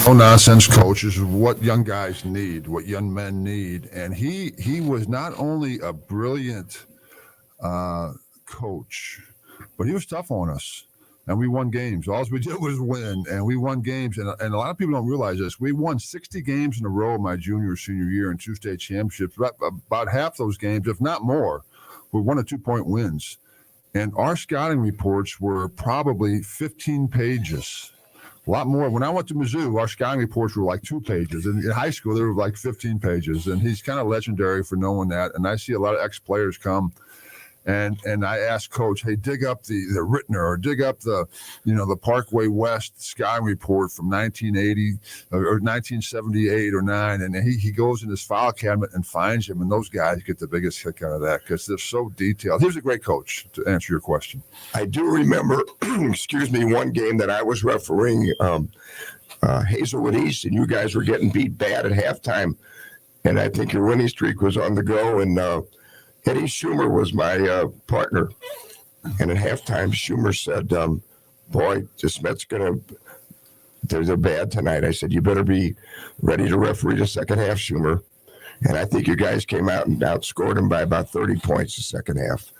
no nonsense coach. This is what young guys need, what young men need. And he was not only a brilliant coach, but he was tough on us. And we won games. All we did was win, and we won games. And a lot of people don't realize this. We won 60 games in a row my junior senior year in 2 state championships. About half those games, if not more, were 1 or 2 point wins. And our scouting reports were probably 15 pages. A lot more. When I went to Mizzou, our scouting reports were like 2 pages. In high school, they were like 15 pages. And he's kind of legendary for knowing that. And I see a lot of ex-players come. And I asked Coach, hey, dig up the Rittner or dig up the Parkway West scouting report from 1980 or 1978 or 9. And he goes in his file cabinet and finds him. And those guys get the biggest kick out of that because they're so detailed. He was a great coach, to answer your question. I do remember, one game that I was refereeing Hazelwood East, and you guys were getting beat bad at halftime. And I think your winning streak was on the go. And Eddie Schumer was my partner. And at halftime, Schumer said, boy, the Smets they're bad tonight. I said, you better be ready to referee the second half, Schumer. And I think you guys came out and outscored him by about 30 points the second half.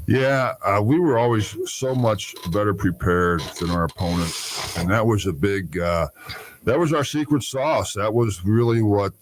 Yeah, we were always so much better prepared than our opponents. And that was a big, that was our secret sauce. That was really what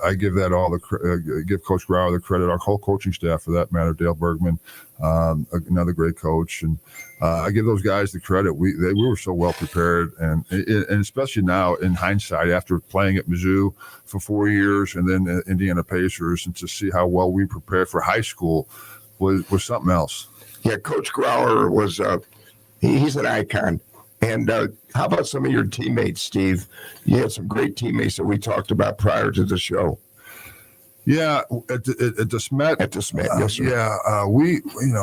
I give give Coach Grauer the credit, our whole coaching staff for that matter, Dale Bergman, another great coach. And I give those guys the credit. We were so well prepared. And especially now in hindsight, after playing at Mizzou for 4 years and then Indiana Pacers, and to see how well we prepared for high school was something else. Yeah, Coach Grauer was he's an icon. And how about some of your teammates, Steve? You had some great teammates that we talked about prior to the show. Yeah, at the Smet. At the Smet, yes, sir. Yeah,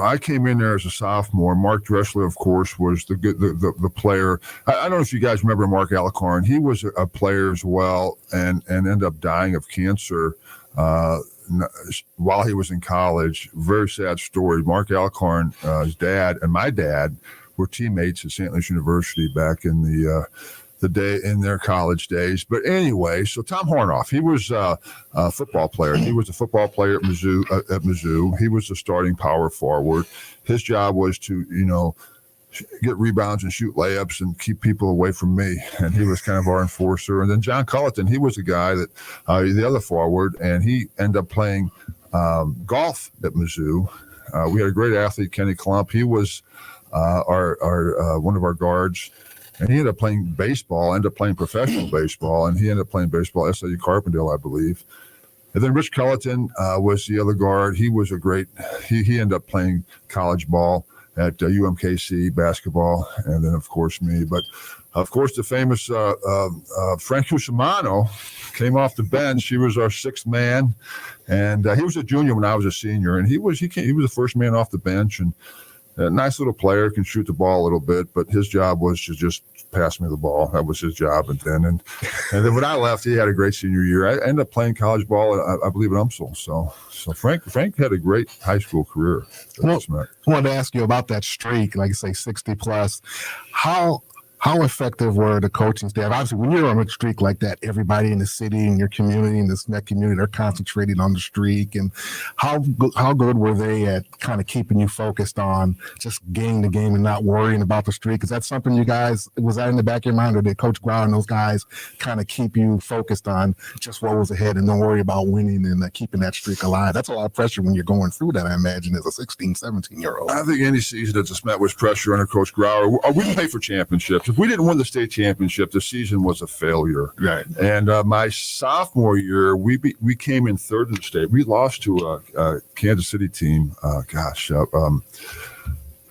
I came in there as a sophomore. Mark Dressler, of course, was the player. I don't know if you guys remember Mark Alicorn. He was a player as well, and ended up dying of cancer while he was in college. Very sad story. Mark Alicorn, his dad, and my dad were teammates at St. Louis University back in the day in their college days. But anyway, so Tom Hornoff, he was a football player. He was a football player at Mizzou. He was a starting power forward. His job was to, get rebounds and shoot layups and keep people away from me. And he was kind of our enforcer. And then John Culleton, he was the guy that the other forward, and he ended up playing golf at Mizzou. We had a great athlete, Kenny Klump. He was our one of our guards, and he ended up playing baseball, ended up playing professional baseball, and he ended up playing baseball at SIU Carbondale, I believe. And then Rich Culleton was the other guard. He was a great, he ended up playing college ball at UMKC basketball, and then, of course, me. But, of course, the famous Frank Cusimano came off the bench. He was our sixth man, and he was a junior when I was a senior, and he was the first man off the bench, and a nice little player, can shoot the ball a little bit, but his job was to just pass me the ball. That was his job. And then when I left, he had a great senior year. I ended up playing college ball, I believe, at UMSL. So Frank had a great high school career. I wanted to ask you about that streak, like you say, 60 plus. How effective were the coaching staff? Obviously, when you're on a streak like that, everybody in the city and your community and this net community, they're concentrating on the streak. And how good were they at kind of keeping you focused on just getting the game and not worrying about the streak? Is that something you guys, was that in the back of your mind, or did Coach Grauer and those guys kind of keep you focused on just what was ahead and don't worry about winning and keeping that streak alive? That's a lot of pressure when you're going through that, I imagine, as a 16, 17-year-old. I think any season at the Smet was pressure under Coach Grauer. We play for championships. If we didn't win the state championship, the season was a failure. Right. And my sophomore year, we came in third in the state. We lost to a Kansas City team. The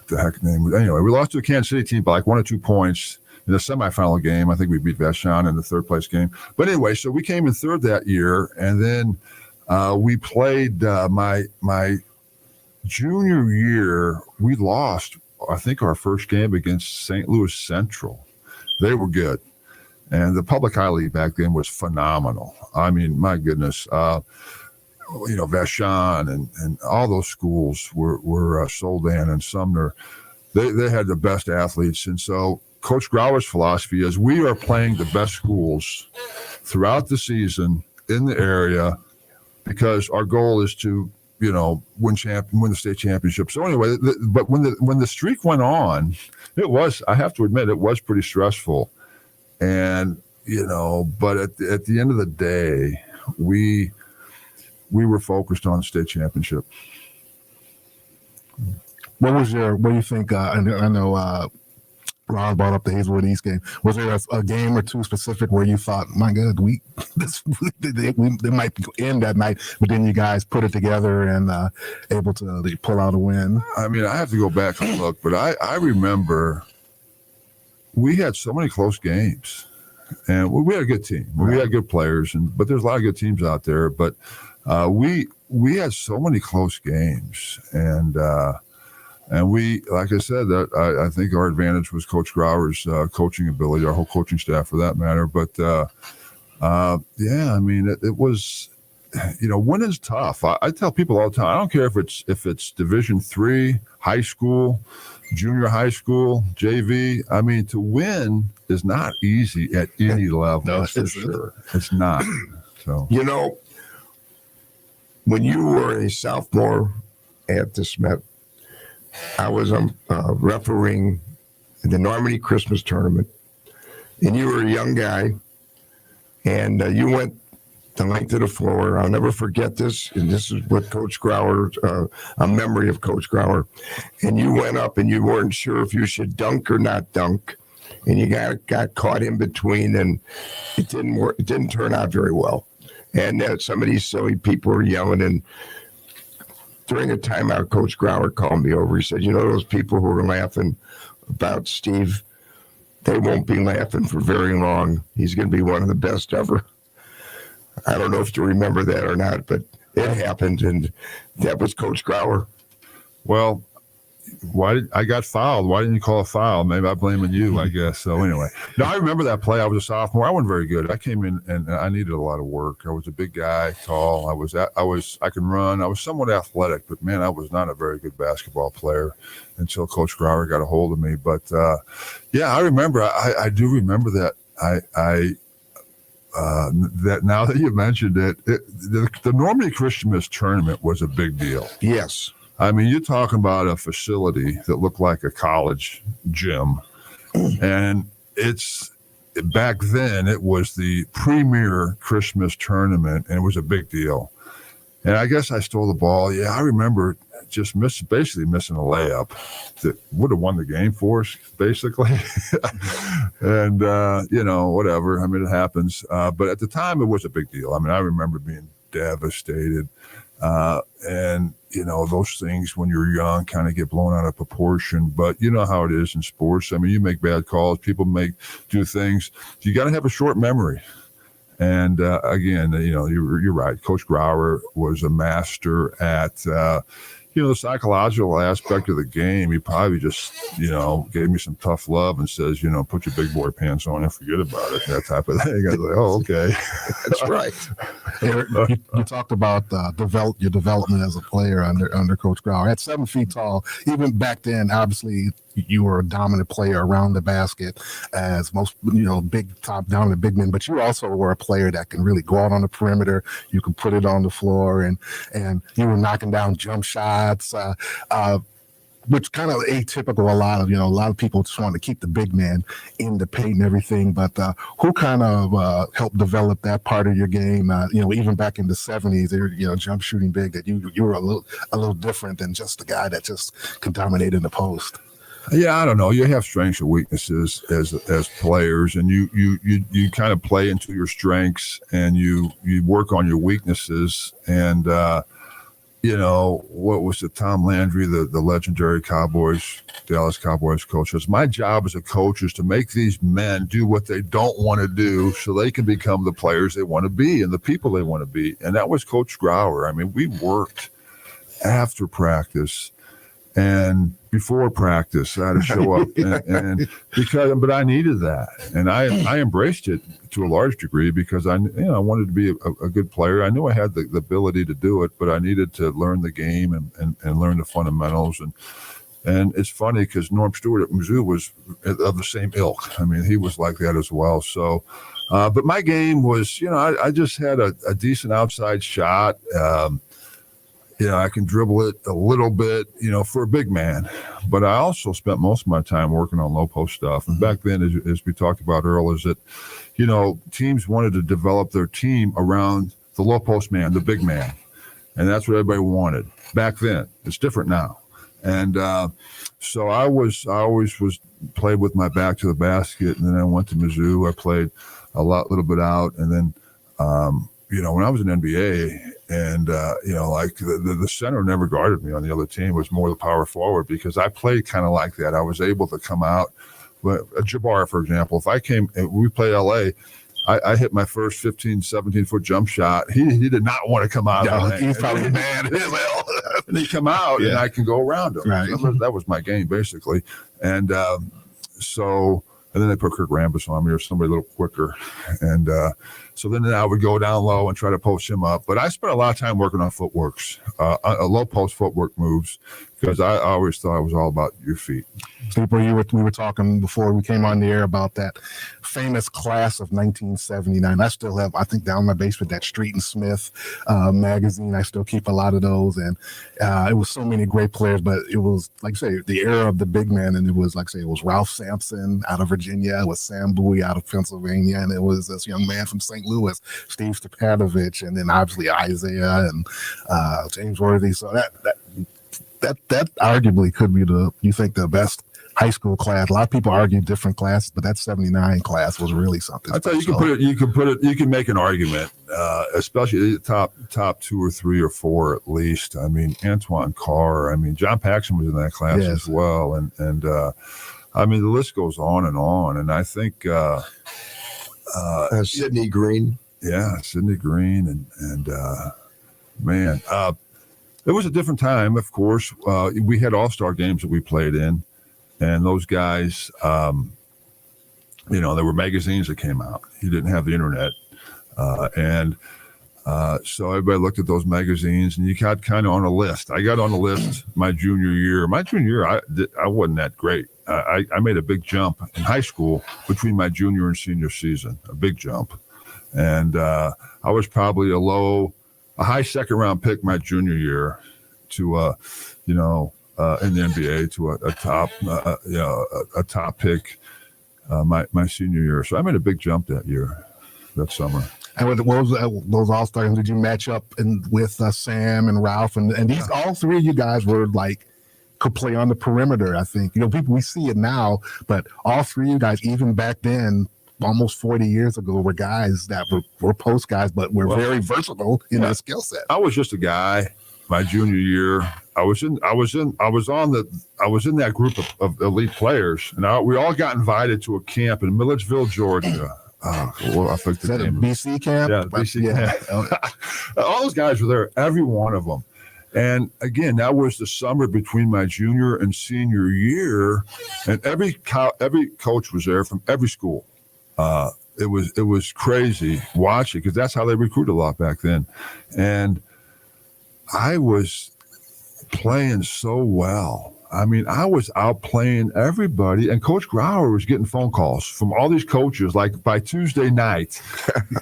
heck name? Anyway, we lost to a Kansas City team by like 1 or 2 points in the semifinal game. I think we beat Vashon in the third place game. But anyway, so we came in third that year, and then we played my junior year. We lost, I think, our first game against St. Louis Central. They were good. And the public high league back then was phenomenal. I mean, my goodness. Vashon and all those schools were Soldan and Sumner. They had the best athletes. And so Coach Grauer's philosophy is we are playing the best schools throughout the season in the area because our goal is to, win the state championship. So anyway, but when the streak went on, I have to admit, it was pretty stressful. And, but at the end of the day, we were focused on the state championship. What do you think? I know Ron brought up the Hazelwood East game. Was there a game or two specific where you thought, my God, they might end that night, but then you guys put it together and able to pull out a win? I mean, I have to go back and look, but I remember we had so many close games, and we had a good team. We had good players, but there's a lot of good teams out there. But we had so many close games, and we, like I said, that I think our advantage was Coach Grauer's coaching ability, our whole coaching staff for that matter. But I mean, it was, winning's tough. I tell people all the time, I don't care if it's Division III, high school, junior high school, JV. I mean, to win is not easy at any level. No, for sure. It's not. So when you were a sophomore at the Smith, I was refereeing the Normandy Christmas tournament, and you were a young guy, and you went the length of the floor. I'll never forget this, and this is what Coach Grauer, a memory of Coach Grauer, and you went up and you weren't sure if you should dunk or not dunk, and you got caught in between, and it didn't work. It didn't turn out very well, and some of these silly people were yelling, and during a timeout, Coach Grauer called me over. He said, those people who are laughing about Steve, they won't be laughing for very long. He's going to be one of the best ever. I don't know if you remember that or not, but it happened, and that was Coach Grauer. Well, I got fouled? Why didn't you call a foul? Maybe I'm blaming you, I guess. So anyway, no, I remember that play. I was a sophomore. I wasn't very good. I came in and I needed a lot of work. I was a big guy, tall. I could run. I was somewhat athletic, but man, I was not a very good basketball player until Coach Grauer got a hold of me. But I remember. I do remember that. That now that you mentioned it, the Normandy Christmas tournament was a big deal. Yes. I mean, you're talking about a facility that looked like a college gym. And back then, it was the premier Christmas tournament, and it was a big deal. And I guess I stole the ball. Yeah, I remember just basically missing a layup that would have won the game for us, basically. And, whatever. I mean, it happens. But at the time, it was a big deal. I mean, I remember being devastated. And, those things when you're young kind of get blown out of proportion, but you know how it is in sports. I mean, you make bad calls, people do things. You got to have a short memory. And, again, you're right. Coach Grauer was a master at, the psychological aspect of the game. He probably just, gave me some tough love and says, put your big boy pants on and forget about it. That type of thing. I was like, oh, okay. That's right. You talked about your development as a player under Coach Grauer. At 7 feet tall, even back then, obviously, you were a dominant player around the basket, as most big top dominant big men. But you also were a player that can really go out on the perimeter. You can put it on the floor, and you were knocking down jump shots. Which kind of atypical. A lot of people just want to keep the big man in the paint and everything. But who kind of helped develop that part of your game? Even back in the 70s, they were, jump shooting big. That you were a little different than just the guy that just could dominate in the post. Yeah, I don't know. You have strengths and weaknesses as players, and you kind of play into your strengths, and you work on your weaknesses. And what was it? Tom Landry, the legendary Dallas Cowboys coach, says, my job as a coach is to make these men do what they don't want to do so they can become the players they want to be and the people they want to be. And that was Coach Grauer. I mean, we worked after practice and before practice. I had to show up, but I needed that, and I embraced it to a large degree because I wanted to be a good player. I knew I had the ability to do it, but I needed to learn the game and learn the fundamentals. And it's funny because Norm Stewart at Mizzou was of the same ilk. I mean, he was like that as well. So, but my game was, I just had a decent outside shot. I can dribble it a little bit, for a big man. But I also spent most of my time working on low post stuff. And back then, as we talked about, Earl, is that, teams wanted to develop their team around the low post man, the big man. And that's what everybody wanted back then. It's different now. And so I always was played with my back to the basket. And then I went to Mizzou. I played a little bit out. And then, when I was in NBA, and like the center never guarded me on the other team. It was more the power forward because I played kind of like that. I was able to come out. But Jabbar, for example, if I came, we played LA, I hit my first 15, 17-foot jump shot. He did not want to come out. No, he's probably mad as hell. And he come out, and I can go around him. Right. That was my game, basically. And and then they put Kirk Rambis on me or somebody a little quicker. And so then I would go down low and try to post him up. But I spent a lot of time working on footworks, low post footwork moves, because I always thought it was all about your feet. Sleeper, we were talking before we came on the air about that famous class of 1979. I still have, I think, down in my basement, that Street and Smith magazine. I still keep a lot of those. And it was so many great players, but it was, like I say, the era of the big man. And it was, like I say, it was Ralph Sampson out of Virginia. It was Sam Bowie out of Pennsylvania. And it was this young man from St. Louis, Steve Stipanovich. And then obviously Isaiah and James Worthy. So that arguably could be the best high school class. A lot of people argue different classes, but that 79 class was really something. I tell you, you can make an argument, especially the top 2 or 3 or 4 at least. I mean, Antoine Carr. I mean, John Paxson was in that class as well, and I mean, the list goes on. And I think Sidney Green. Yeah, Sidney Green, and man, it was a different time. Of course, we had all-star games that we played in. And those guys, there were magazines that came out. You didn't have the internet. So everybody looked at those magazines, and you got kind of on a list. I got on the list my junior year. My junior year, I wasn't that great. I made a big jump in high school between my junior and senior season, a big jump. And I was probably a high second-round pick my junior year to, in the NBA to a top pick my senior year. So I made a big jump that summer. And what was those all-stars? Did you match up with Sam and Ralph? And these all three of you guys were could play on the perimeter, I think. People, we see it now, but all three of you guys, even back then, almost 40 years ago, were guys that were post guys, but were very versatile in their skill set. I was just a guy. My junior year, I was in that group of elite players, and we all got invited to a camp in Milledgeville, Georgia. I forget the name. BC camp? Yeah, BC camp. All those guys were there, every one of them. And again, that was the summer between my junior and senior year, and every coach was there from every school. It was crazy watching, because that's how they recruited a lot back then, and I was playing so well. I mean, I was outplaying everybody, and Coach Grauer was getting phone calls from all these coaches, like by Tuesday night.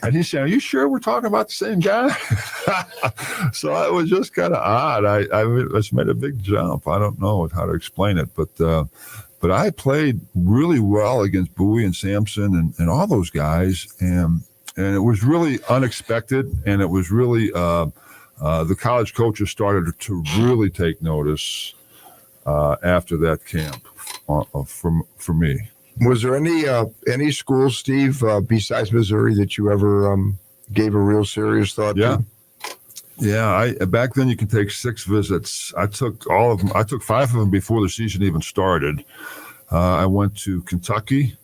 And he's saying, "Are you sure we're talking about the same guy?" So it was just kind of odd. I just made a big jump. I don't know how to explain it, but I played really well against Bowie and Sampson and all those guys, and it was really unexpected, and it was really the college coaches started to really take notice after that camp for me. Was there any school, Steve, besides Missouri, that you ever gave a real serious thought to? Yeah. Back then you could take 6 visits. I took all of them. I took 5 of them before the season even started. I went to Kentucky,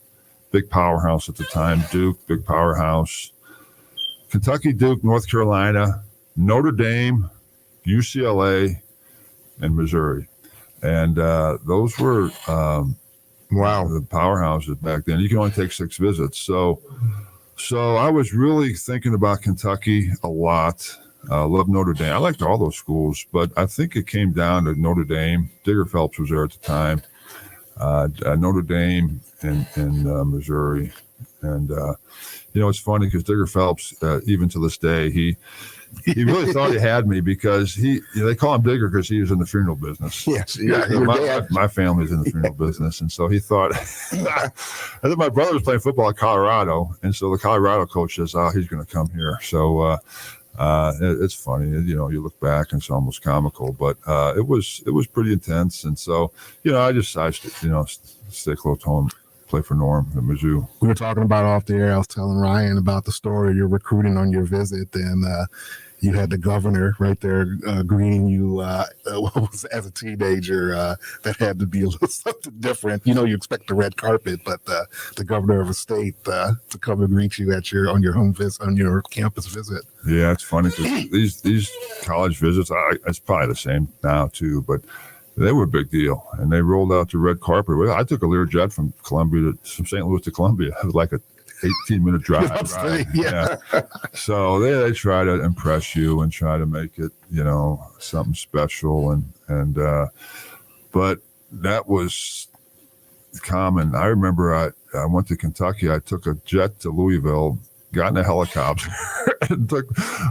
big powerhouse at the time. Duke, big powerhouse. Kentucky, Duke, North Carolina, Notre Dame, UCLA, and Missouri. And those were the powerhouses back then. You can only take 6 visits. So I was really thinking about Kentucky a lot. Loved Notre Dame. I liked all those schools, but I think it came down to Notre Dame. Digger Phelps was there at the time. Notre Dame and Missouri. And, it's funny because Digger Phelps, even to this day, he really thought he had me because they call him Digger because he was in the funeral business. Yes. My family's in the funeral business. And so he thought, I think my brother was playing football at Colorado. And so the Colorado coach says, he's going to come here. So, it's funny, you look back and it's almost comical, but it was pretty intense. And so, I decided to, stay close to home, play for Norm at Mizzou. We were talking about off the air. I was telling Ryan about the story of your recruiting on your visit, and you had the governor right there greeting you as a teenager. That had to be a little something different. You expect the red carpet, but the governor of a state to come and greet you on your home visit, on your campus visit. Yeah, it's funny because these college visits, it's probably the same now too, but they were a big deal, and they rolled out the red carpet. I took a Learjet from St. Louis to Columbia. It was like a 18-minute drive. Right? Yeah. So they try to impress you and try to make it, something special. And but that was common. I remember I went to Kentucky. I took a jet to Louisville, got in a helicopter, and took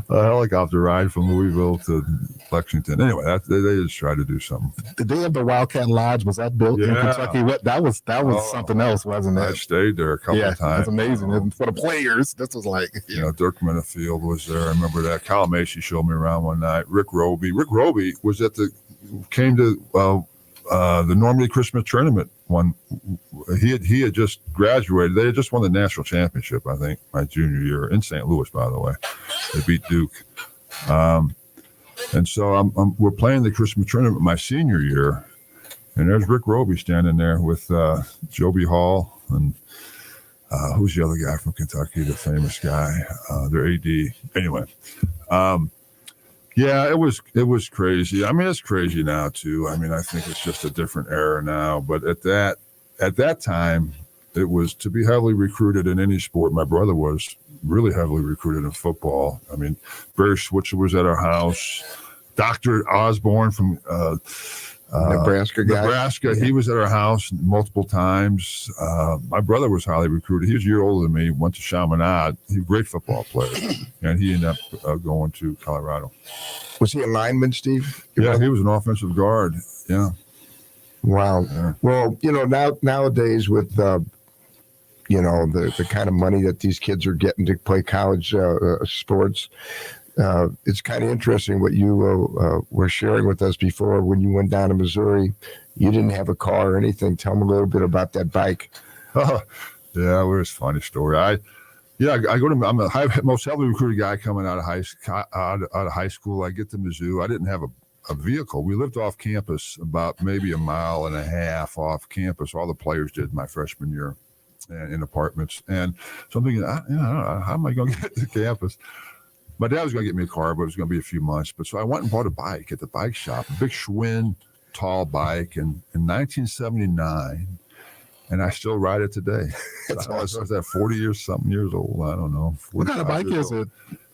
a helicopter ride from Louisville to Lexington. Anyway, they just tried to do something. Did they have the Wildcat Lodge? Was that built in Kentucky? That was something else, wasn't it? I stayed there a couple of times. That's amazing. And for the players, this was like, Dirk Minifield was there. I remember that. Kyle Macy showed me around one night. Rick Roby was came to the Normandy Christmas tournament. He had just graduated. They had just won the national championship, I think, my junior year in St. Louis, by the way. They beat Duke. And so we're playing the Christmas tournament my senior year, and there's Rick Roby standing there with Joby Hall and who's the other guy from Kentucky, the famous guy, their AD. Anyway, yeah, it was crazy. I mean, it's crazy now too. I mean, I think it's just a different era now. But at that time, it was to be heavily recruited in any sport. My brother was really heavily recruited in football. I mean, Barry Switzer was at our house. Dr. Osborne from Nebraska guy. Nebraska. Yeah. He was at our house multiple times. My brother was highly recruited. He was a year older than me, went to Chaminade. He was a great football player. And he ended up going to Colorado. Was he a lineman, Steve? Yeah, he was an offensive guard. Yeah. Wow. Yeah. Well, nowadays with, the kind of money that these kids are getting to play college sports, it's kind of interesting what you were sharing with us before when you went down to Missouri. You didn't have a car or anything. Tell me a little bit about that bike. Oh, yeah, well, it's a funny story. I'm the most heavily recruited guy coming out of high school. I get to Mizzou. I didn't have a vehicle. We lived off campus about maybe a mile and a half off campus. All the players did my freshman year in apartments. And so I'm thinking, I don't know, how am I going to get to campus? My dad was going to get me a car, but it was going to be a few months. But so I went and bought a bike at the bike shop, a big Schwinn, tall bike, in 1979, and I still ride it today. That's awesome. I was at 40 years old. I don't know. What kind of bike is it?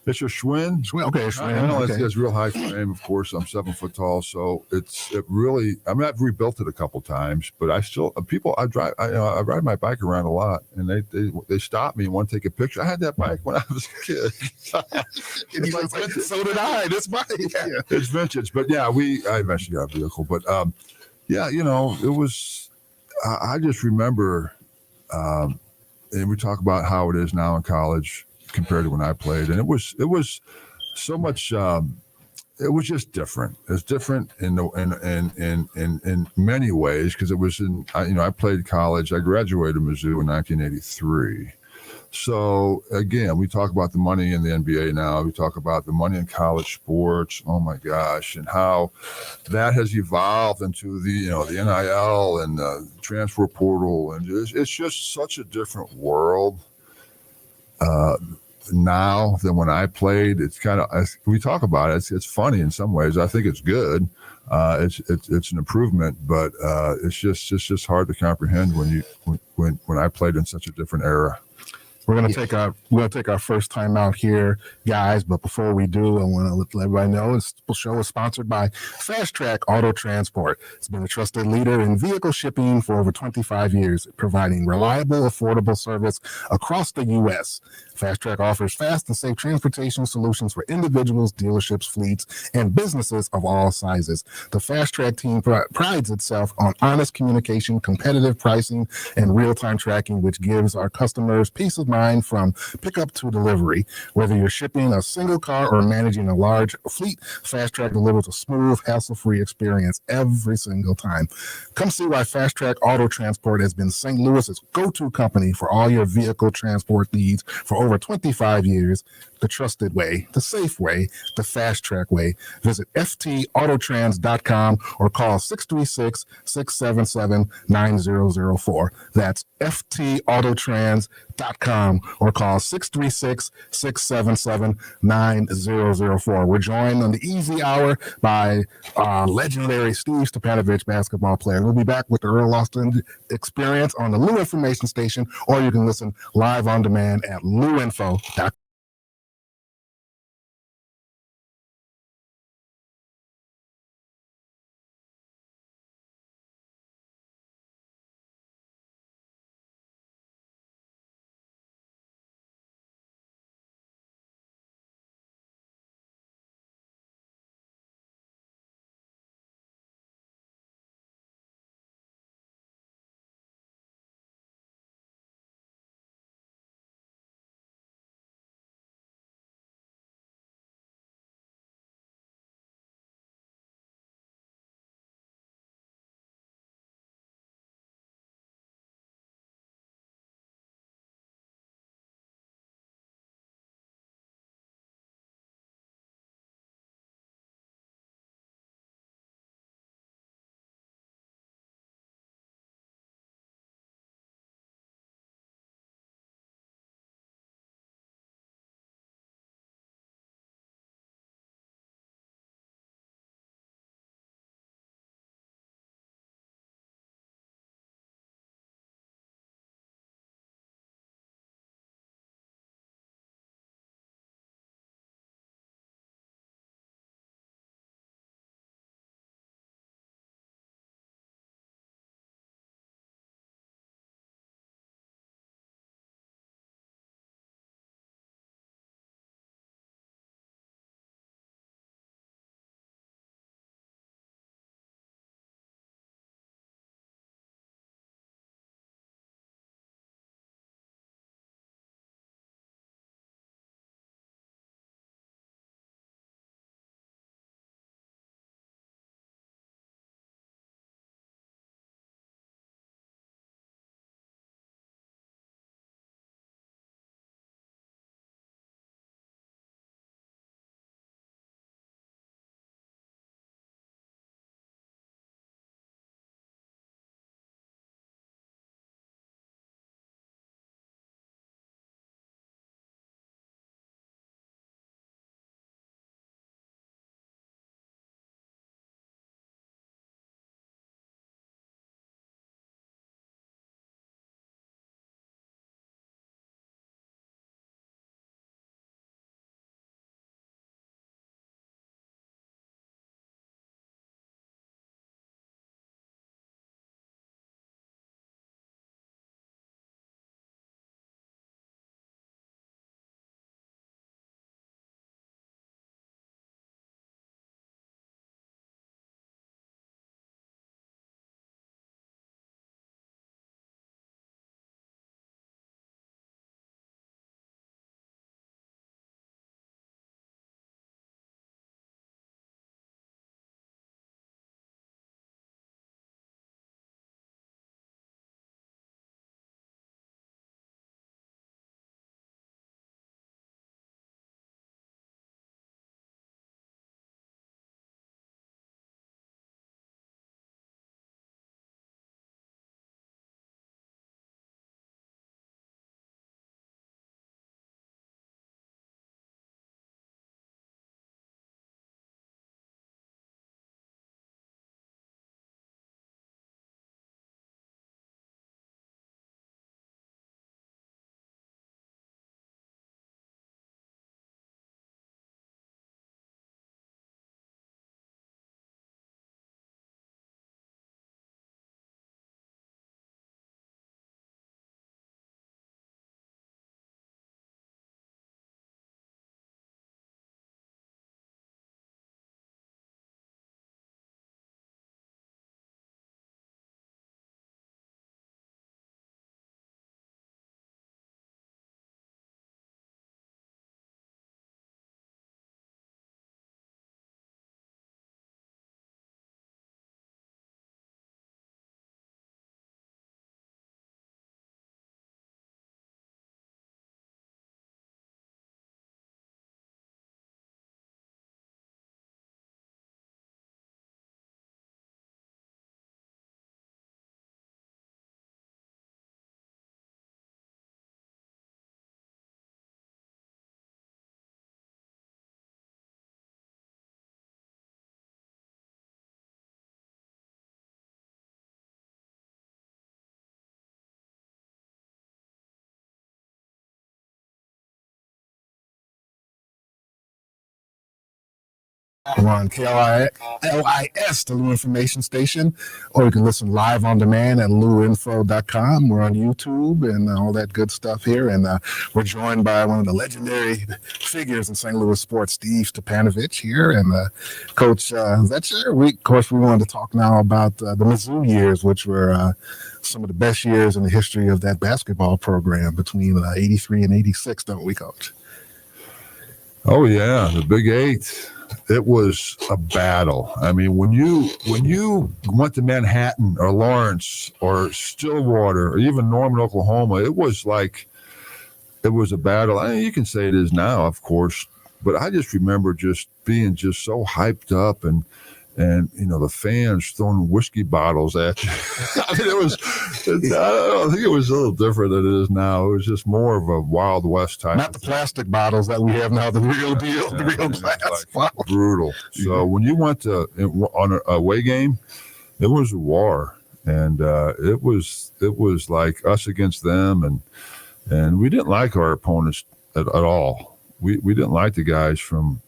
It's a Schwinn. Okay, Schwinn. I know okay. It's real high frame. Of course, I'm 7 foot tall, so it really. I mean, I've rebuilt it a couple times, but I still I ride my bike around a lot, and they stop me and want to take a picture. I had that bike when I was a kid. So did I. This bike. Yeah. It's vintage, but yeah, I eventually got a vehicle, but it was. I just remember, and we talk about how it is now in college compared to when I played, and it was so much. It was just different. It's different in many ways because it was I played college. I graduated Mizzou in 1983. So again, we talk about the money in the NBA now. We talk about the money in college sports. Oh my gosh, and how that has evolved into the NIL and the transfer portal, and it's just such a different world now than when I played. It's kind of, we talk about it. It's funny in some ways. I think it's good. It's an improvement, but it's just hard to comprehend when I played in such a different era. We're gonna take our first time out here, guys. But before we do, I want to let everybody know this show is sponsored by Fast Track Auto Transport. It's been a trusted leader in vehicle shipping for over 25 years, providing reliable, affordable service across the U.S. Fast Track offers fast and safe transportation solutions for individuals, dealerships, fleets, and businesses of all sizes. The Fast Track team prides itself on honest communication, competitive pricing, and real-time tracking, which gives our customers peace of mind from pickup to delivery. Whether you're shipping a single car or managing a large fleet, Fast Track delivers a smooth, hassle-free experience every single time. Come see why Fast Track Auto Transport has been St. Louis's go-to company for all your vehicle transport needs for over 25 years. The trusted way, the safe way, the Fast Track way. Visit ftautotrans.com or call 636-677-9004. That's ftautotrans.com or call 636-677-9004. We're joined on the Easy Hour by legendary Steve Stipanovich, basketball player. We'll be back with the Earl Austin Experience on the Lou Information Station, or you can listen live on demand at louinfo.com. We're on KLIS, the Lou Information Station, or you can listen live on demand at louinfo.com. We're on YouTube and all that good stuff here. And we're joined by one of the legendary figures in St. Louis sports, Steve Stipanovich here. And Coach, that's your week. Of course, we wanted to talk now about the Mizzou years, which were some of the best years in the history of that basketball program between 83 and 86, don't we, Coach? Oh, yeah, the Big Eight. It was a battle. I mean, when you went to Manhattan or Lawrence or Stillwater or even Norman, Oklahoma, it was a battle. I mean, you can say it is now, of course, but I just remember just being just so hyped up and the fans throwing whiskey bottles at you. I mean, I think it was a little different than it is now. It was just more of a Wild West type. Not the plastic bottles that we have now, the real deal, the real glass. Like brutal. So when you went on an away game, it was a war, and it was like us against them, and we didn't like our opponents at all. We didn't like the guys from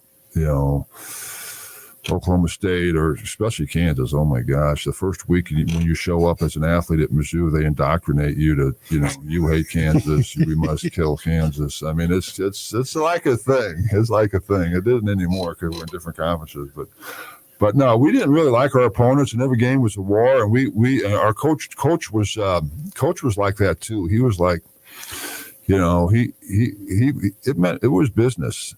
Oklahoma State or especially Kansas. Oh my gosh. The first week when you show up as an athlete at Mizzou, they indoctrinate you to, you hate Kansas. We must kill Kansas. I mean, it's like a thing. It's like a thing. It isn't anymore because we're in different conferences, but no, we didn't really like our opponents, and every game was a war. And our coach was like that too. He was like, it meant it was business.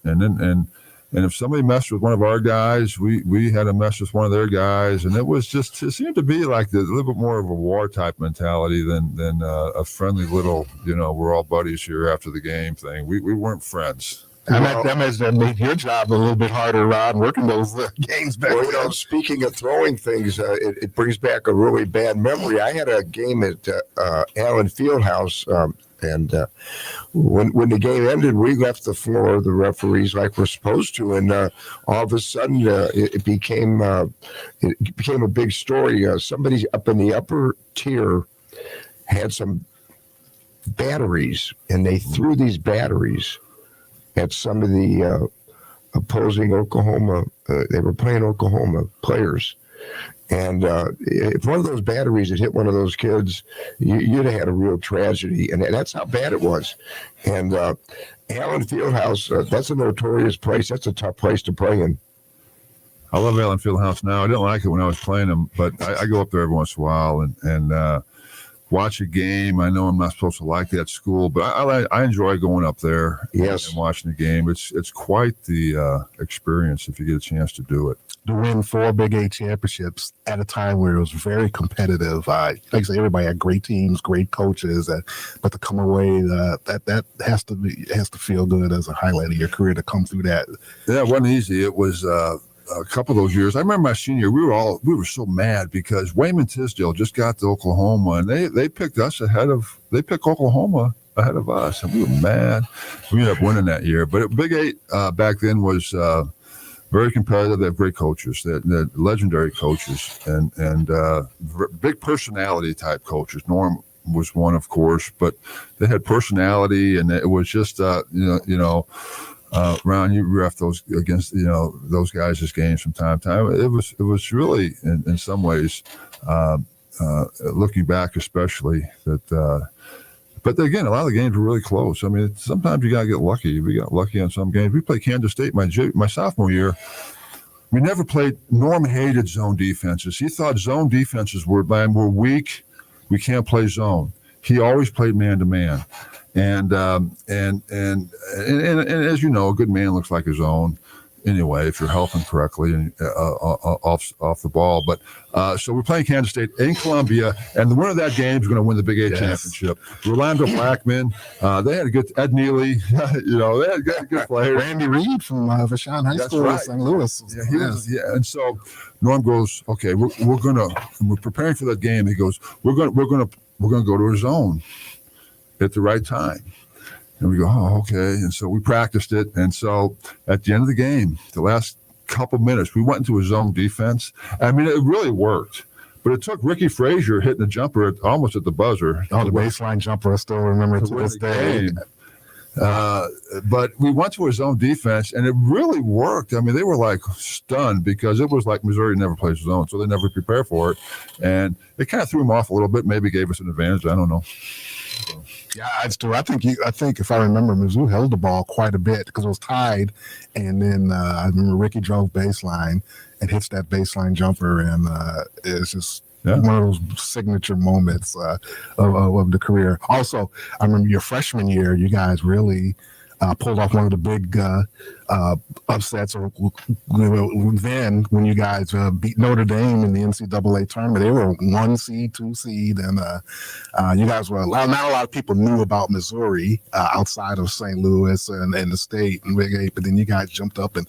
And if somebody messed with one of our guys, we had to mess with one of their guys. And it seemed to be like a little bit more of a war type mentality than a friendly little, we're all buddies here after the game thing. We weren't friends. That made your job a little bit harder, Rod, working those games back. Well, speaking of throwing things, it brings back a really bad memory. I had a game at Allen Fieldhouse, and when the game ended, we left the floor, the referees, like we're supposed to, and all of a sudden it became a big story. Somebody up in the upper tier had some batteries, and they threw these batteries at some of the opposing Oklahoma. They were playing Oklahoma players. And if one of those batteries had hit one of those kids, you'd have had a real tragedy. And that's how bad it was. And Allen Fieldhouse, that's a notorious place. That's a tough place to play in. I love Allen Fieldhouse now. I didn't like it when I was playing them, but I go up there every once in a while and watch a game. I know I'm not supposed to like that school, but I enjoy going up there and watching the game. It's quite the experience if you get a chance to do it. To win 4 Big Eight championships at a time where it was very competitive. Like I say, everybody had great teams, great coaches, but to come away, that has to feel good as a highlight of your career to come through that. Yeah, it wasn't easy. It was a couple of those years. I remember my senior year, we were so mad because Wayman Tisdale just got to Oklahoma, and they picked Oklahoma ahead of us, and we were mad. We ended up winning that year. But Big Eight back then was very competitive. They have great coaches. They had legendary coaches and big personality type coaches. Norm was one, of course, but they had personality, and it was just Ron, you ref those against those guys' games from time to time. It was really in some ways, looking back especially that. But again, a lot of the games were really close. I mean, sometimes you gotta get lucky. We got lucky on some games. We played Kansas State my sophomore year. We never played. Norm hated zone defenses. He thought zone defenses were weak. We can't play zone. He always played man to man. And as you know, a good man looks like his own anyway, if you're helping correctly and off the ball. But so we're playing Kansas State in Columbia, and the winner of that game is going to win the Big Eight championship. Rolando Blackman, they had a good Ed Neely, they had good players. Randy Reed from Vashon High School in St. Louis. Yeah, and so Norm goes, okay, we're preparing for that game. He goes, we're gonna go to a zone at the right time. And we go, oh, okay. And so we practiced it. And so at the end of the game, the last couple minutes, we went into a zone defense. I mean, it really worked. But it took Ricky Frazier hitting a jumper almost at the buzzer. Oh, the baseline jumper, I still remember to this day. But we went to a zone defense, and it really worked. I mean, they were like stunned because it was like Missouri never plays zone, so they never prepare for it, and it kind of threw them off a little bit. Maybe gave us an advantage. I don't know. Yeah, it's true. I think if I remember, Mizzou held the ball quite a bit because it was tied, and then I remember Ricky drove baseline and hits that baseline jumper, and it's just. Yeah. One of those signature moments of the career. Also, I remember your freshman year, you guys really pulled off one of the big upsets. Then, when you guys beat Notre Dame in the NCAA tournament, they were 1 seed, 2 seed, and you guys were not a lot of people knew about Missouri outside of St. Louis and the state and Big 8, but then you guys jumped up and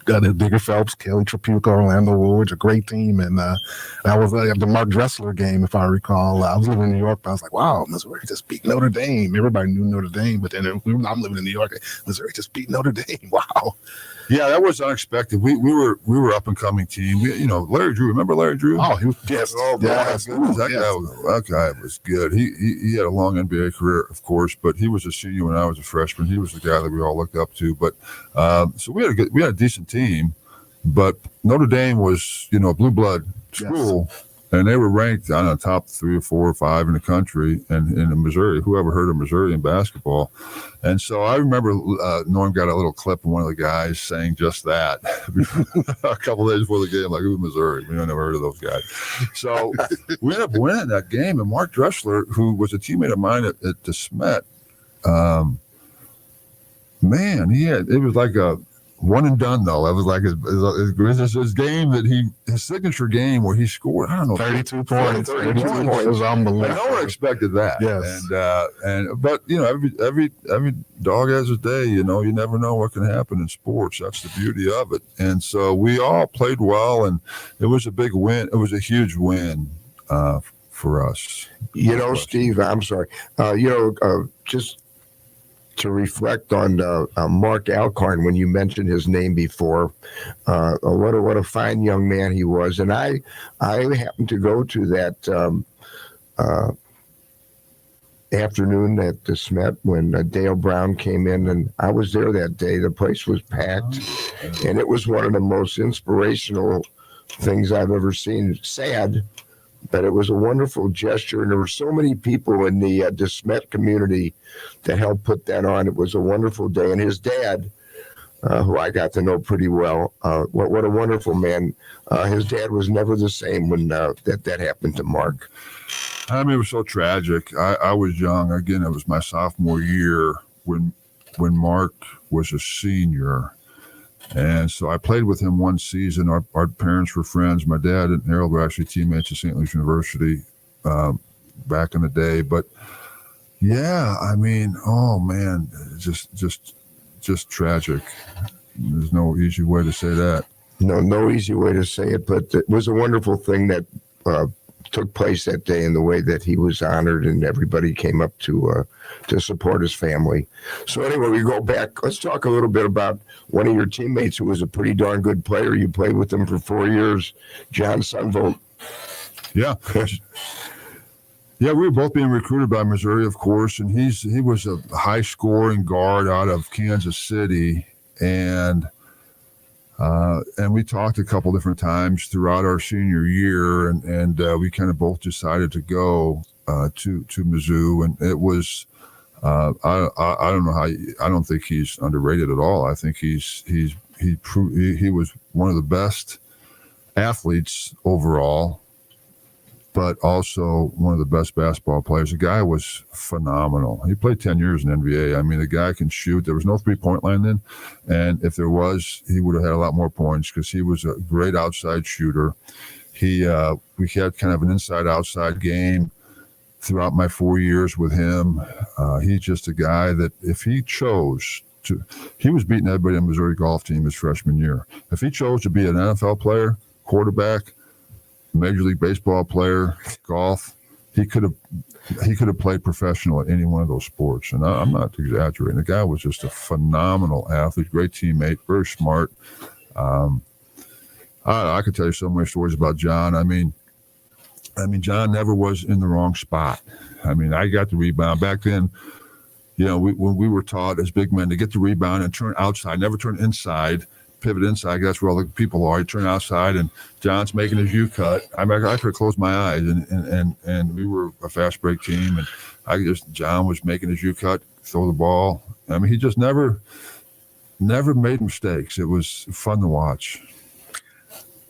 the Digger Phelps, Kelly Trapuka, Orlando Woolridge, a great team. And that was the Mark Dressler game, if I recall. I was living in New York, but I was like, wow, Missouri just beat Notre Dame. Everybody knew Notre Dame, but then I'm living in New York. Missouri just beat Notre Dame. Wow. Yeah, that was unexpected. We were up and coming team. Larry Drew. Remember Larry Drew? Oh, he was yes. Oh, yes. That guy was good. He had a long NBA career, of course, but he was a senior when I was a freshman. He was the guy that we all looked up to. But so we had a decent team, but Notre Dame was a blue blood school. Yes. And they were ranked on the top 3 or 4 or 5 in the country and in Missouri. Whoever heard of Missouri in basketball? And so I remember Norm got a little clip of one of the guys saying just that a couple of days before the game, like, who's Missouri? We never heard of those guys. So we ended up winning that game. And Mark Dressler, who was a teammate of mine at DeSmet, it was like a one and done, though. That was like his game his signature game where he scored, I don't know, 32 points. 32 points. It was unbelievable. No one expected that. Yes. But every dog has his day. You never know what can happen in sports. That's the beauty of it. And so we all played well, and it was a big win. It was a huge win for us. Steve, I'm sorry. Just to reflect on Mark Alcorn when you mentioned his name before. What a fine young man he was. And I happened to go to that afternoon at DeSmet when Dale Brown came in, and I was there that day. The place was packed, and it was one of the most inspirational things I've ever seen. Sad, but it was a wonderful gesture, and there were so many people in the DeSmet community that helped put that on. It was a wonderful day, and his dad, who I got to know pretty well, what a wonderful man. His dad was never the same when that happened to Mark. I mean, it was so tragic. I was young. Again, it was my sophomore year when Mark was a senior. And so I played with him one season. Our parents were friends. My dad and Earl were actually teammates at St. Louis University back in the day. But yeah, I mean, oh man, just tragic. There's no easy way to say that. No easy way to say it, but it was a wonderful thing that took place that day in the way that he was honored and everybody came up to support his family. So anyway, we go back. Let's talk a little bit about one of your teammates who was a pretty darn good player. You played with him for 4 years, John Sunvolt. Yeah. Yeah, we were both being recruited by Missouri, of course, and he was a high-scoring guard out of Kansas City, and we talked a couple different times throughout our senior year, and we kind of both decided to go to Mizzou, and it was I don't know how I don't think he's underrated at all. I think he was one of the best athletes overall, but also one of the best basketball players. The guy was phenomenal. He played 10 years in NBA. I mean, the guy can shoot. There was no three-point line then, and if there was, he would have had a lot more points because he was a great outside shooter. We had kind of an inside-outside game throughout my 4 years with him. He's just a guy that if he chose to, he was beating everybody on the Missouri golf team his freshman year. If he chose to be an NFL player, quarterback, Major League Baseball player, golf, he could have played professional at any one of those sports. And I'm not exaggerating. The guy was just a phenomenal athlete, great teammate, very smart. I could tell you so many stories about John. I mean, John never was in the wrong spot. I mean, I got the rebound back then. when we were taught as big men to get the rebound and turn outside, never turn inside, pivot inside. That's where all the people are. You turn outside, and John's making his U cut. I could close my eyes, and we were a fast break team, and John was making his U cut, throw the ball. I mean, he just never made mistakes. It was fun to watch.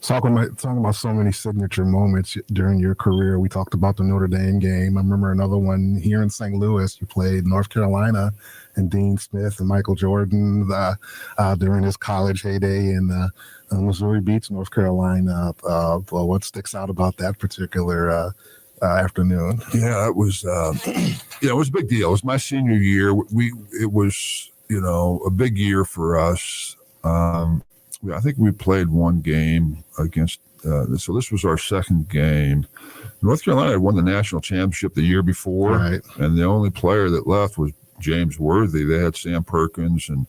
Talking about so many signature moments during your career. We talked about the Notre Dame game. I remember another one here in St. Louis. You played North Carolina and Dean Smith and Michael Jordan during his college heyday, and Missouri beats North Carolina. What sticks out about that particular afternoon? Yeah, it was it was a big deal. It was my senior year. It was a big year for us. I think we played one game against, so this was our second game. North Carolina had won the national championship the year before, right, and the only player that left was James Worthy. They had Sam Perkins, and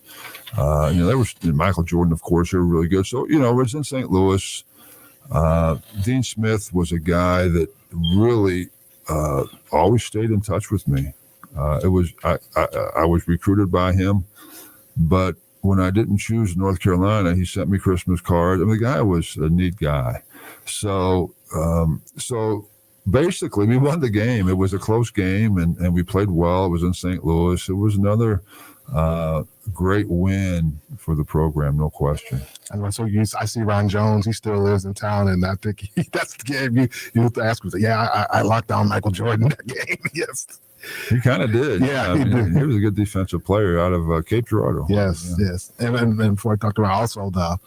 there was Michael Jordan, of course. They were really good. So, it was in St. Louis. Dean Smith was a guy that really always stayed in touch with me. I was recruited by him, but when I didn't choose North Carolina, he sent me Christmas cards. I mean, the guy was a neat guy. So basically, we won the game. It was a close game, and we played well. It was in St. Louis. It was another great win for the program, no question. And so I see Ron Jones. He still lives in town, and I think that's the game you have to ask him. Yeah, I locked down Michael Jordan that game. Yes. He kind of did. Yeah, he did. He was a good defensive player out of Cape Girardeau. Yes, yeah. Yes. And before I talked about also the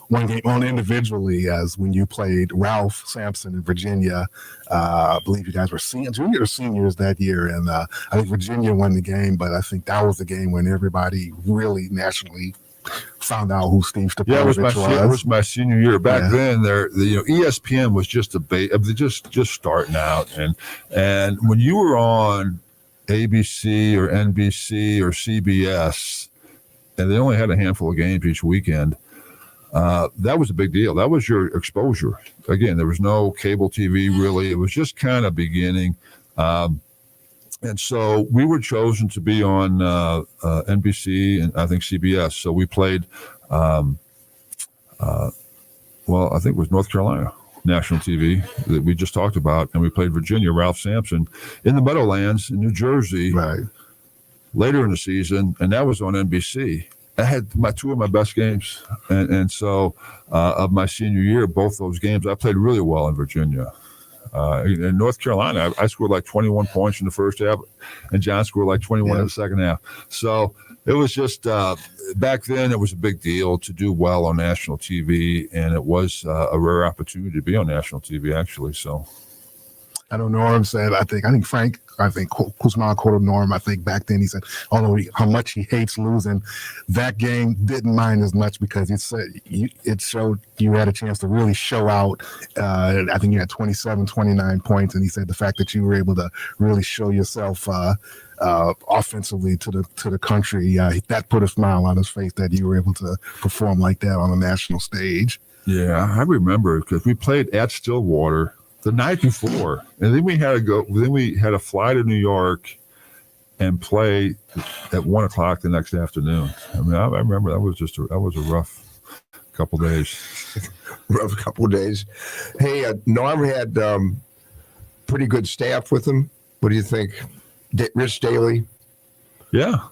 one game on individually, as when you played Ralph Sampson in Virginia. I believe you guys were junior or seniors that year, and I think Virginia won the game, but I think that was the game when everybody really nationally found out who Steve Stipanovich was. It was my senior year. Back then, ESPN was just just starting out, and when you were on ABC or NBC or CBS, and they only had a handful of games each weekend, that was a big deal. That was your exposure. Again, there was no cable TV really. It was just kind of beginning. And so we were chosen to be on NBC and I think CBS. So we played, I think it was North Carolina national TV that we just talked about. And we played Virginia, Ralph Sampson, in the Meadowlands in New Jersey later in the season. And that was on NBC. I had two of my best games. And so of my senior year, both those games, I played really well in Virginia. In North Carolina, I scored like 21 points in the first half, and John scored like 21 in the second half. So it was just back then, it was a big deal to do well on national TV, and it was a rare opportunity to be on national TV, actually. So I know Norm said, I think Frank Kuzma quoted Norm, I think back then he said, although how much he hates losing, that game didn't mind as much because it showed you had a chance to really show out. I think you had 27, 29 points, and he said the fact that you were able to really show yourself offensively to the country, that put a smile on his face that you were able to perform like that on a national stage. Yeah, I remember because we played at Stillwater the night before, and then we had to go. Then we had to fly to New York and play at 1:00 the next afternoon. I mean, I remember that was a rough couple days. Rough couple of days. Hey, Norm had pretty good staff with him. What do you think, Rich Daly? Yeah.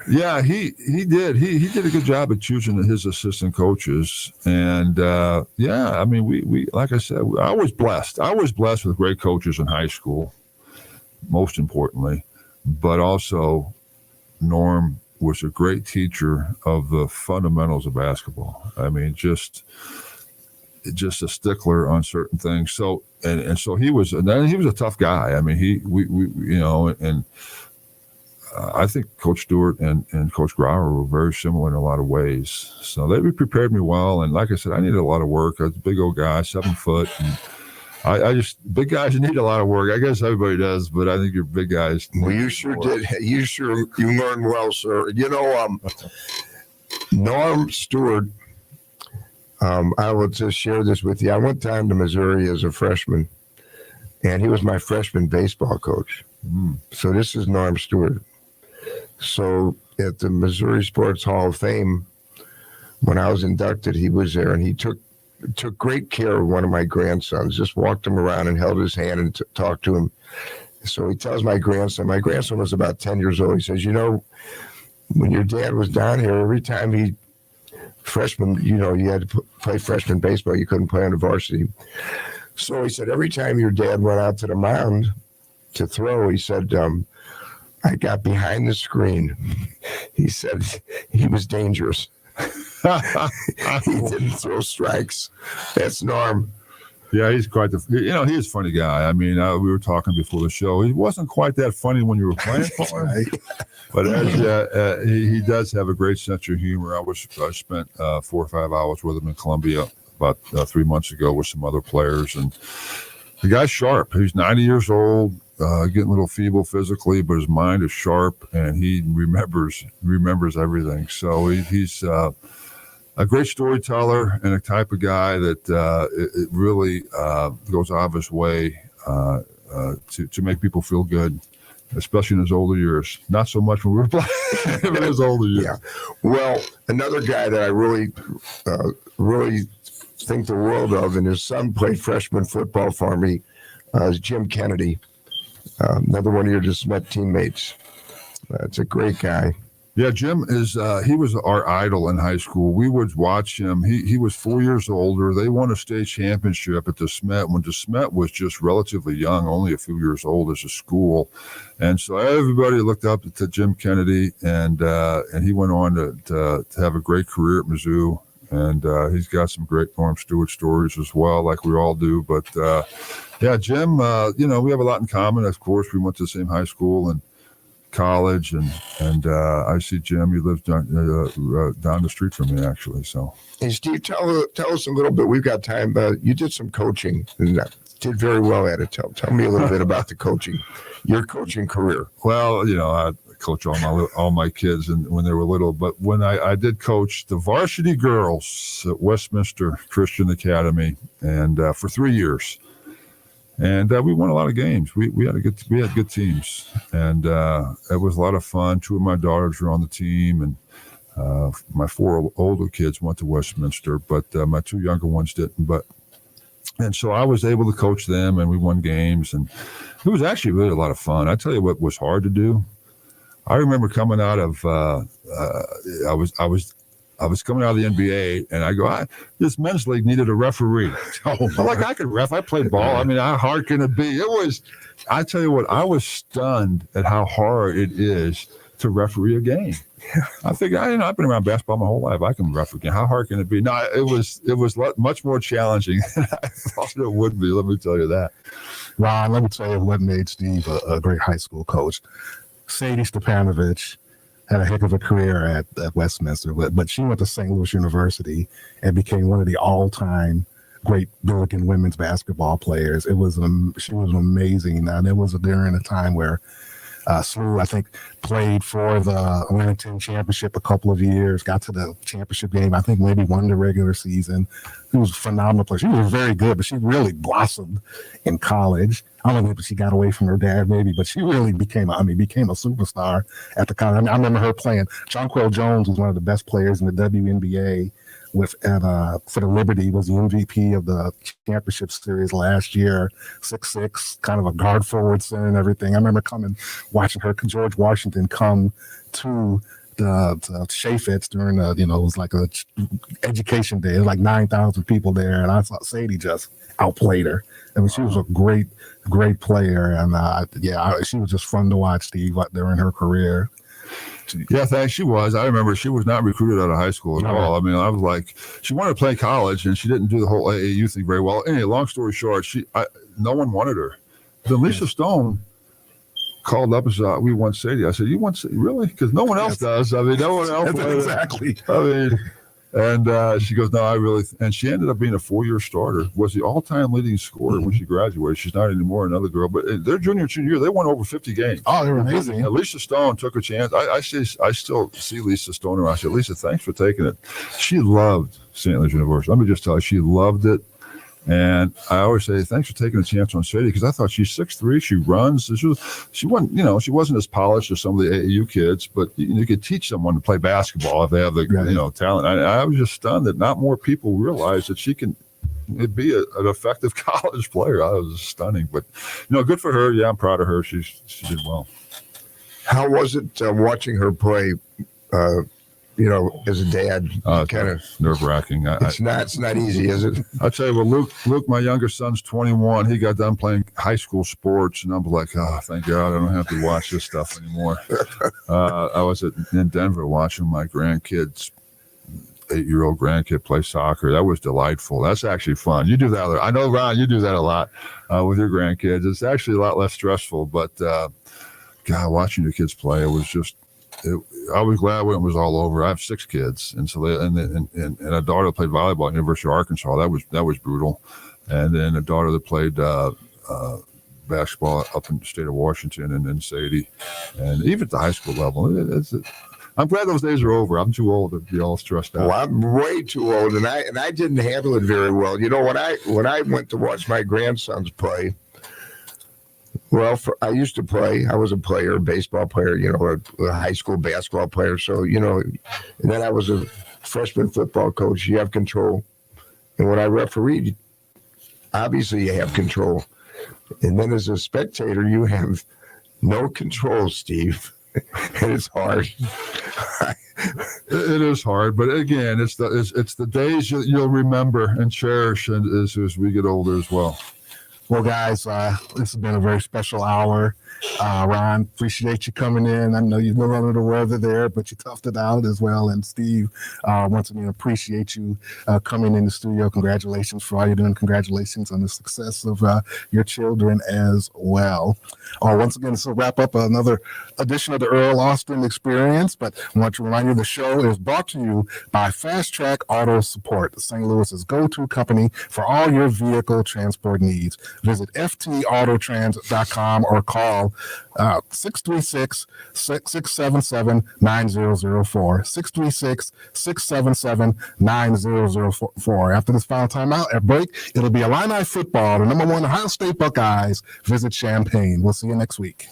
Yeah, he did. He did a good job at choosing his assistant coaches, and I mean, we like I said, I was blessed. I was blessed with great coaches in high school, most importantly, but also Norm was a great teacher of the fundamentals of basketball. I mean, just a stickler on certain things. So and so he was a tough guy. I mean, I think Coach Stewart and Coach Grauer were very similar in a lot of ways. So they prepared me well. And like I said, I needed a lot of work. I was a big old guy, 7 foot. And big guys need a lot of work. I guess everybody does, but I think your big guys. Well, you sure did. You learned well, sir. Norm Stewart, I will just share this with you. I went down to Missouri as a freshman, and he was my freshman baseball coach. So this is Norm Stewart. So at the Missouri Sports Hall of Fame, when I was inducted, he was there, and he took great care of one of my grandsons. Just walked him around and held his hand and talked to him. So he tells my grandson was about 10 years old. He says, you know, when your dad was down here, every time you had to play freshman baseball, you couldn't play on the varsity. So he said, every time your dad went out to the mound to throw, he said, I got behind the screen. He said he was dangerous. He didn't throw strikes. That's Norm. Yeah, he's quite he's a funny guy. I mean, we were talking before the show. He wasn't quite that funny when you were playing for him, but he does have a great sense of humor. I spent 4 or 5 hours with him in Columbia about 3 months ago with some other players, and the guy's sharp. He's 90 years old, getting a little feeble physically, but his mind is sharp, and he remembers everything. So he's a great storyteller and a type of guy that it really goes out of his way to make people feel good, especially in his older years. Not so much when we were playing in his older years. Yeah. Well, another guy that I really think the world of, and his son played freshman football for me, is Jim Kennedy. Another one of your just met teammates. It's a great guy. Yeah, Jim he was our idol in high school. We would watch him. He was 4 years older. They won a state championship at DeSmet when DeSmet was just relatively young, only a few years old as a school. And so everybody looked up to Jim Kennedy, and he went on to have a great career at Mizzou. And he's got some great Norm Stewart stories as well, like we all do. But yeah, Jim, we have a lot in common. Of course, we went to the same high school and college, and I see Jim. He lives down the street from me, actually. So, hey, Steve, tell us a little bit. We've got time. You did some coaching and did very well at it. Tell me a little bit about the coaching, your coaching career. Well, I coach all my kids when they were little, but when I did coach the varsity girls at Westminster Christian Academy, and for 3 years. And we won a lot of games. We had good teams, and it was a lot of fun. 2 of my daughters were on the team, and my 4 older kids went to Westminster, but my 2 younger ones didn't. And so I was able to coach them, and we won games, and it was actually really a lot of fun. I tell you what was hard to do. I remember coming out of I was coming out of the NBA, and I go, this men's league needed a referee. I could ref. I played ball. I mean, how hard can it be? I tell you what, I was stunned at how hard it is to referee a game. I figured, I've been around basketball my whole life. I can ref a game. How hard can it be? No, it was much more challenging than I thought it would be. Let me tell you that. Ron, let me tell you what made Steve a great high school coach. Sadie Stipanovich had a heck of a career at Westminster, but she went to St. Louis University and became one of the all-time great Billiken women's basketball players. She was amazing. And it was during a time where Slew, I think, played for the Atlantic 10 championship a couple of years, got to the championship game, I think maybe won the regular season. She was a phenomenal player. She was very good, but she really blossomed in college. I don't know if she got away from her dad, maybe, but she really became a superstar at the college. I remember her playing. Jonquel Jones was one of the best players in the WNBA. For the Liberty, was the MVP of the championship series last year. 6'6", kind of a guard forward center and everything. I remember watching George Washington come to the Chaffetz during it was like a education day. It was like 9,000 people there, and I thought Sadie just outplayed her. I mean, she was a great player, and she was just fun to watch, Steve, during her career. Yeah, thanks. She was. I remember she was not recruited out of high school at all. I mean, I was like, she wanted to play college, and she didn't do the whole AAU thing very well. Anyway, long story short, no one wanted her. Then Lisa Stone called up and said, "We want Sadie." I said, "You want Sadie? Really?" Because no one else does. I mean, no one else. Exactly. I mean, and she goes, "No, I really." And she ended up being a 4-year starter. Was the all-time leading scorer when she graduated. She's not anymore. Another girl, but their junior year, they won over 50 games. Oh, they were amazing. And Lisa Stone took a chance. I still see Lisa Stone around. I said, "Lisa, thanks for taking it." She loved St. Louis University. Let me just tell you, she loved it. And I always say, thanks for taking a chance on Sadie, because I thought she's 6'3", she runs. She wasn't, she wasn't as polished as some of the AAU kids, but you could teach someone to play basketball if they have the talent. I was just stunned that not more people realize that she can be an effective college player. I was stunning, but good for her. Yeah, I'm proud of her. She did well. How was it watching her play? As a dad, kind of nerve-wracking. It's not easy, is it? I'll tell you what, Luke, my younger son's 21. He got done playing high school sports, and I'm like, oh, thank God I don't have to watch this stuff anymore. I was in Denver watching my grandkids, 8-year-old grandkid, play soccer. That was delightful. That's actually fun. You do that. I know, Ron, you do that a lot with your grandkids. It's actually a lot less stressful, but God, watching your kids play, it was just. I was glad when it was all over. I have 6 kids, and so and a daughter that played volleyball at University of Arkansas. That was brutal, and then a daughter that played basketball up in the state of Washington, and then Sadie, and even at the high school level. I'm glad those days are over. I'm too old to be all stressed out. Well, I'm way too old, and I didn't handle it very well. When I went to watch my grandsons play. Well, I used to play. I was a player, a baseball player, a high school basketball player. So, and then I was a freshman football coach. You have control. And when I refereed, obviously you have control. And then as a spectator, you have no control, Steve. And it's hard. It is hard, but again, it's the days you'll remember and cherish, and as we get older as well. Well, guys, this has been a very special hour. Ron, appreciate you coming in. I know you've been under the weather there, but you toughed it out as well. And Steve, once again, appreciate you coming in the studio. Congratulations for all you're doing. Congratulations on the success of your children as well. Once again, this will wrap up another edition of the Earl Austin Experience. But I want to remind you the show is brought to you by Fast Track Auto Support, St. Louis's go-to company for all your vehicle transport needs. Visit ftautotrans.com or call 636-677-9004. 636-677-9004. After this final timeout at break, it'll be Illini football, the #1 Ohio State Buckeyes visit Champaign. We'll see you next week.